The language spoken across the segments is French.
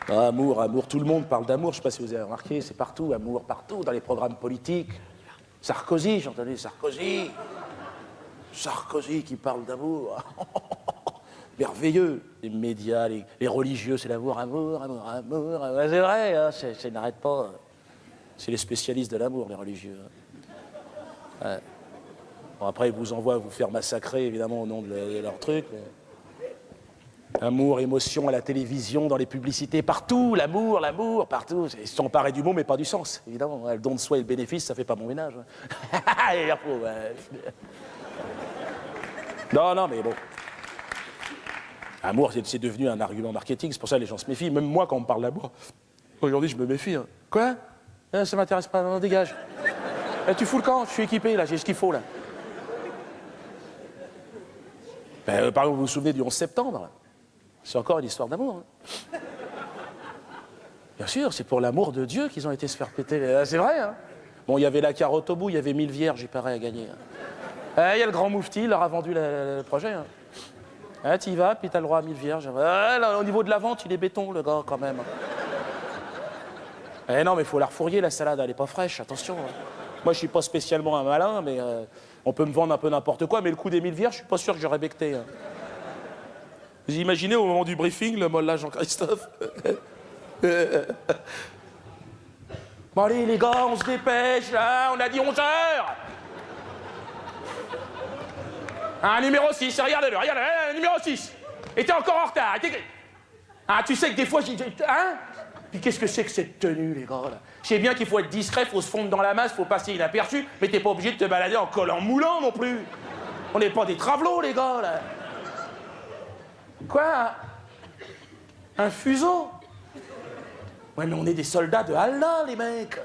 Ah, amour, amour, tout le monde parle d'amour, je sais pas si vous avez remarqué, c'est partout, amour, partout, dans les programmes politiques. Sarkozy, j'ai entendu Sarkozy. Sarkozy qui parle d'amour. Merveilleux. Les médias, les religieux, c'est l'amour, amour, amour, amour. Ouais, c'est vrai, hein, ça n'arrête pas. C'est les spécialistes de l'amour, les religieux. Ouais. Bon, après, ils vous envoient vous faire massacrer, évidemment, au nom de leur truc. Mais... Amour, émotion à la télévision, dans les publicités, partout, l'amour, l'amour, partout. Ils se sont emparés du mot, mais pas du sens, évidemment. Le don de soi et le bénéfice, ça fait pas bon ménage. Non, non, mais bon. Amour, c'est devenu un argument marketing, c'est pour ça que les gens se méfient. Même moi, quand on me parle d'amour, aujourd'hui, je me méfie. Hein. Quoi? Ça m'intéresse pas, non, dégage. Tu fous le camp, je suis équipé, là, j'ai ce qu'il faut, là. Ben, par exemple, vous vous souvenez du 11 septembre? C'est encore une histoire d'amour. Hein. Bien sûr, c'est pour l'amour de Dieu qu'ils ont été se faire péter. C'est vrai, hein. Bon, il y avait la carotte au bout, il y avait 1000 vierges, il paraît, à gagner. Il y a le grand moufti, il leur a vendu le projet. Hein. Tu y vas, puis t'as le droit à 1000 vierges. Là, au niveau de la vente, il est béton, le gars, quand même. Non, mais il faut la refourguer, la salade, elle est pas fraîche, attention. Hein. Moi, je suis pas spécialement un malin, mais on peut me vendre un peu n'importe quoi, mais le coup des 1000 vierges, je suis pas sûr que j'aurais becté. Hein. Vous imaginez au moment du briefing, le molle là, Jean-Christophe. Bon, allez, les gars, on se dépêche, là, on a dit 11 heures. Numéro 6, regardez-le, numéro 6. Et t'es encore en retard. Tu sais que des fois, hein? Puis qu'est-ce que c'est que cette tenue, les gars, là? Je sais bien qu'il faut être discret, faut se fondre dans la masse, faut passer inaperçu, mais t'es pas obligé de te balader en collant moulant non plus. On n'est pas des travelots, les gars, là. Quoi? Un fuseau? Ouais, mais on est des soldats de Allah, les mecs.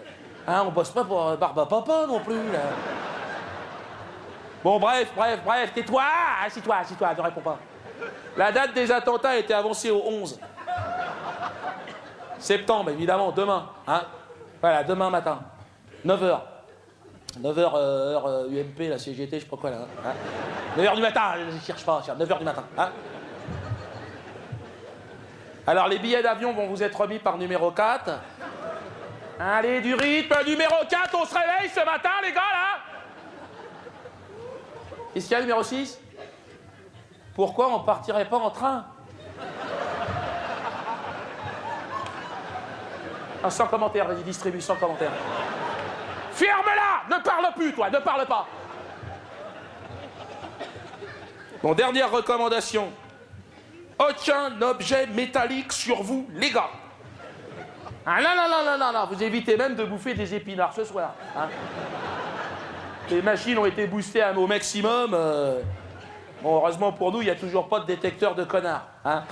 Hein, on bosse pas pour Barba Papa non plus, là. Bon, bref, tais-toi, assis-toi, ne réponds pas. La date des attentats a été avancée au 11 septembre, évidemment, demain. Hein. Voilà, demain matin, 9h. 9h, heure UMP, la CGT, je sais pas quoi, là. Hein. 9h du matin, je cherche pas, 9h du matin. Hein. Alors, les billets d'avion vont vous être remis par numéro 4. Allez, du rythme, numéro 4, on se réveille ce matin, les gars, là. Qu'est-ce qu'il y a, numéro 6? Pourquoi on partirait pas en train? Sans commentaire, vas-y, distribue sans commentaire. Ferme-la! Ne parle plus, toi, ne parle pas. Bon, dernière recommandation. Aucun objet métallique sur vous, les gars. Non, vous évitez même de bouffer des épinards ce soir. Hein. Les machines ont été boostées au maximum. Bon, heureusement pour nous, il n'y a toujours pas de détecteur de connards. Hein.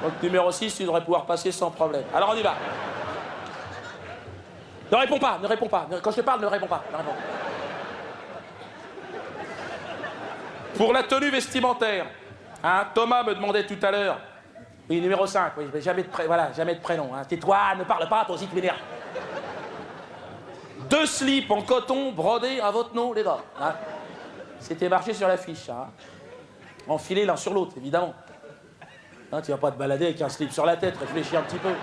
Donc, numéro 6, tu devrais pouvoir passer sans problème. Alors, on y va. Ne réponds pas. Quand je te parle, ne réponds pas. Pour la tenue vestimentaire, hein, Thomas me demandait tout à l'heure. Oui, numéro 5, oui, jamais de prénom. Hein. Tais-toi, ne parle pas, toi aussi tu m'énerves. 2 slips en coton brodés à votre nom, les gars. Hein. C'était marqué sur l'affiche. Hein. Enfilés l'un sur l'autre, évidemment. Hein, tu vas pas te balader avec un slip sur la tête, réfléchis un petit peu.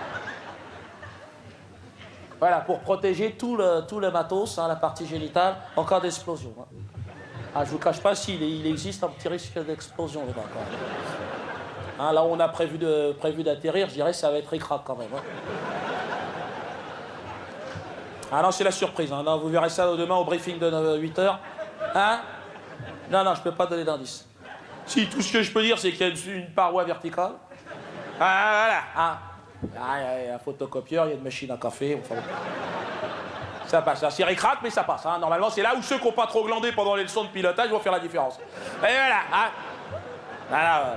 Voilà, pour protéger tout le matos, hein, la partie génitale, en cas d'explosion. Hein. Je vous cache pas s'il existe un petit risque d'explosion, les gars. Hein, là où on a prévu d'atterrir, je dirais que ça va être ric-rac quand même. Hein. Ah non, c'est la surprise. Hein. Non, vous verrez ça demain au briefing de 8h. Hein? Non, je peux pas donner d'indice. Si, tout ce que je peux dire, c'est qu'il y a une paroi verticale. Voilà. Hein. Il y a un photocopieur, il y a une machine à café. Enfin, ça passe. C'est ric-rac, mais ça passe. Hein. Normalement, c'est là où ceux qui n'ont pas trop glandé pendant les leçons de pilotage vont faire la différence. Et voilà. Hein. Voilà.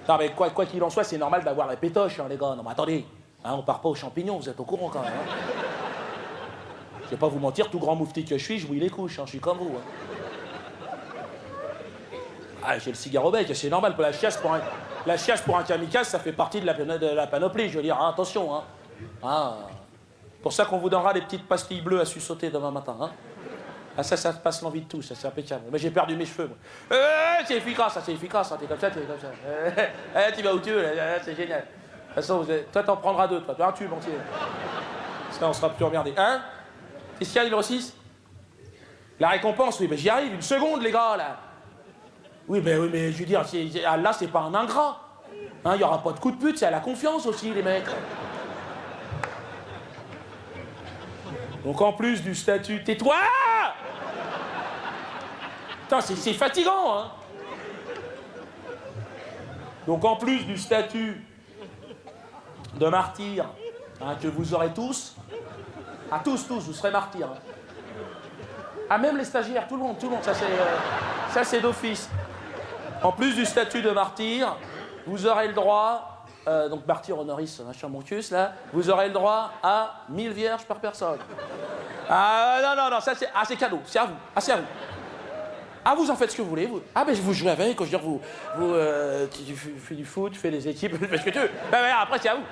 Non, mais quoi qu'il en soit, c'est normal d'avoir les pétoches, hein, les gars. Non, mais attendez. Hein, on part pas aux champignons, vous êtes au courant quand même. Hein. Je vais pas vous mentir, tout grand moufti que je suis, je mouille les couches, hein, je suis comme vous. Hein. J'ai le cigare au bec, c'est normal. La chiasse pour un kamikaze, ça fait partie de la panoplie, je veux dire. Hein, attention. Hein. Hein. Pour ça qu'on vous donnera des petites pastilles bleues à sussauter demain matin. Hein. Ah, ça passe l'envie de tout, ça, c'est impeccable. Mais j'ai perdu mes cheveux, moi. C'est efficace, hein, t'es comme ça, t'es comme ça. Tu vas où tu veux, là, c'est génial. façon, toi, t'en prendras 2, toi. Tu as un tube entier. Ça, on sera plus emmerdé. Hein? Qu'est-ce qu'il y a, numéro 6? La récompense, oui, ben j'y arrive. Une seconde, les gars, là. Oui, mais je veux dire, là, c'est pas un ingrat. Hein, il n'y aura pas de coup de pute, c'est à la confiance aussi, les mecs. Donc, en plus du statut... Tais-toi! Putain, c'est fatigant, hein. Donc, en plus du statut de martyr, hein, que vous aurez tous... Ah, tous, vous serez martyrs. Hein. Ah, même les stagiaires, tout le monde, ça c'est d'office. En plus du statut de martyr, vous aurez le droit, donc martyr honoris, machin mon cul, là, vous aurez le droit à 1000 vierges par personne. Ah, non, ça c'est cadeau, c'est à vous, c'est à vous. Ah, vous en faites ce que vous voulez, vous. Ah, ben vous jouez avec, je veux dire, tu fais du foot, tu fais les équipes, tu fais ce que tu veux. Ben, après, c'est à vous.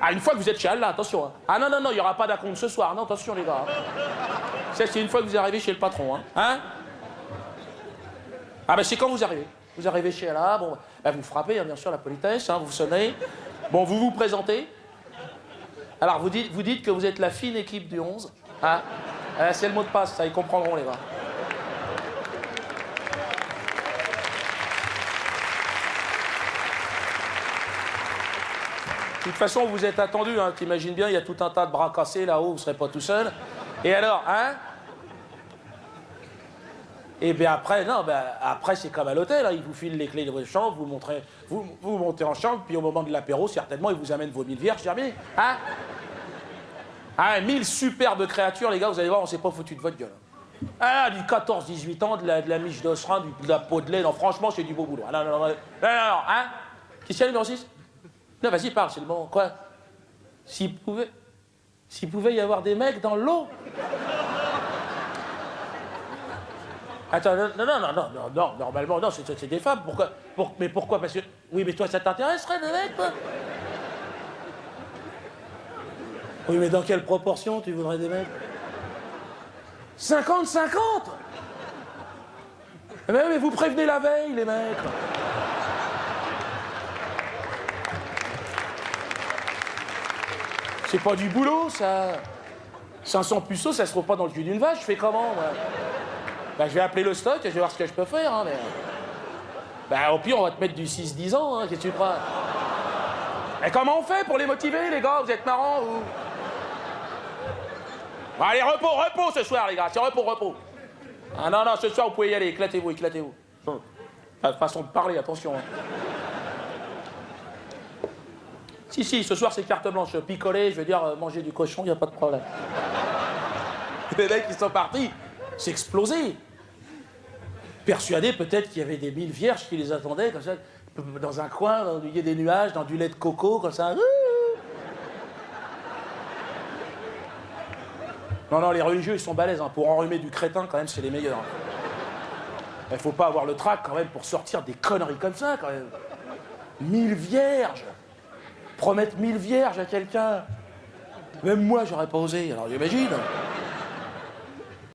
Ah, une fois que vous êtes chez Allah, attention. Hein. Ah, non, il n'y aura pas d'acompte ce soir, non, attention, les gars. Ça, c'est une fois que vous arrivez chez le patron, hein. Ah, ben c'est quand vous arrivez. Vous arrivez chez Allah, bon, ben, vous frappez, hein, bien sûr, la politesse, hein, vous sonnez. Bon, vous vous présentez. Alors, vous dites que vous êtes la fine équipe du 11. Hein. C'est le mot de passe, ça, ils comprendront, les gars. De toute façon, vous êtes attendu, hein, t'imagines bien, il y a tout un tas de bras cassés là-haut, vous ne serez pas tout seul. Et alors, hein? Et bien après, non, après c'est comme à l'hôtel, hein, ils vous filent les clés de votre chambre, vous montez en chambre, puis au moment de l'apéro, certainement, ils vous amènent vos 1000 vierges, terminé. Hein? Ah, 1000 superbes créatures, les gars, vous allez voir, on s'est pas foutu de votre gueule. Ah, du 14-18 ans, de la miche d'osserin, de la peau de lait, non, franchement, c'est du beau boulot. Ah, non, hein? Qui c'est, numéro 6? Non, vas-y, parle, c'est le moment. Quoi? S'il pouvait y avoir des mecs dans l'eau. Attends, non, normalement, non, c'est des femmes. Pourquoi? Mais pourquoi? Parce que... Oui, mais toi, ça t'intéresserait, des mecs, toi? Oui, mais dans quelle proportion tu voudrais des mecs? 50-50? Mais vous prévenez la veille, les mecs. C'est pas du boulot, ça. 500 puceaux, ça se trouve pas dans le cul d'une vache. Je fais comment, moi? Ben, je vais appeler le stock et je vais voir ce que je peux faire, hein, mais... Ben, au pire, on va te mettre du 6-10 ans, hein, qu'est-ce que tu crois? Mais comment on fait pour les motiver, les gars? Vous êtes marrants, vous? Bon, allez, repos ce soir, les gars, c'est repos. Ah non, ce soir, vous pouvez y aller, éclatez-vous. Pas de façon de parler, attention. Hein. Si, ce soir, c'est carte blanche. Picoler, je veux dire, manger du cochon, il n'y a pas de problème. Les mecs, ils sont partis. C'est explosé. Persuadés, peut-être qu'il y avait des 1000 vierges qui les attendaient, comme ça, dans un coin, dans il y a des nuages, dans du lait de coco, comme ça. Non, les religieux, ils sont balèzes. Hein. Pour enrhumer du crétin, quand même, c'est les meilleurs. Il faut pas avoir le trac, quand même, pour sortir des conneries comme ça, quand même. 1000 vierges. Promettre 1000 vierges à quelqu'un. Même moi, j'aurais pas osé, alors j'imagine.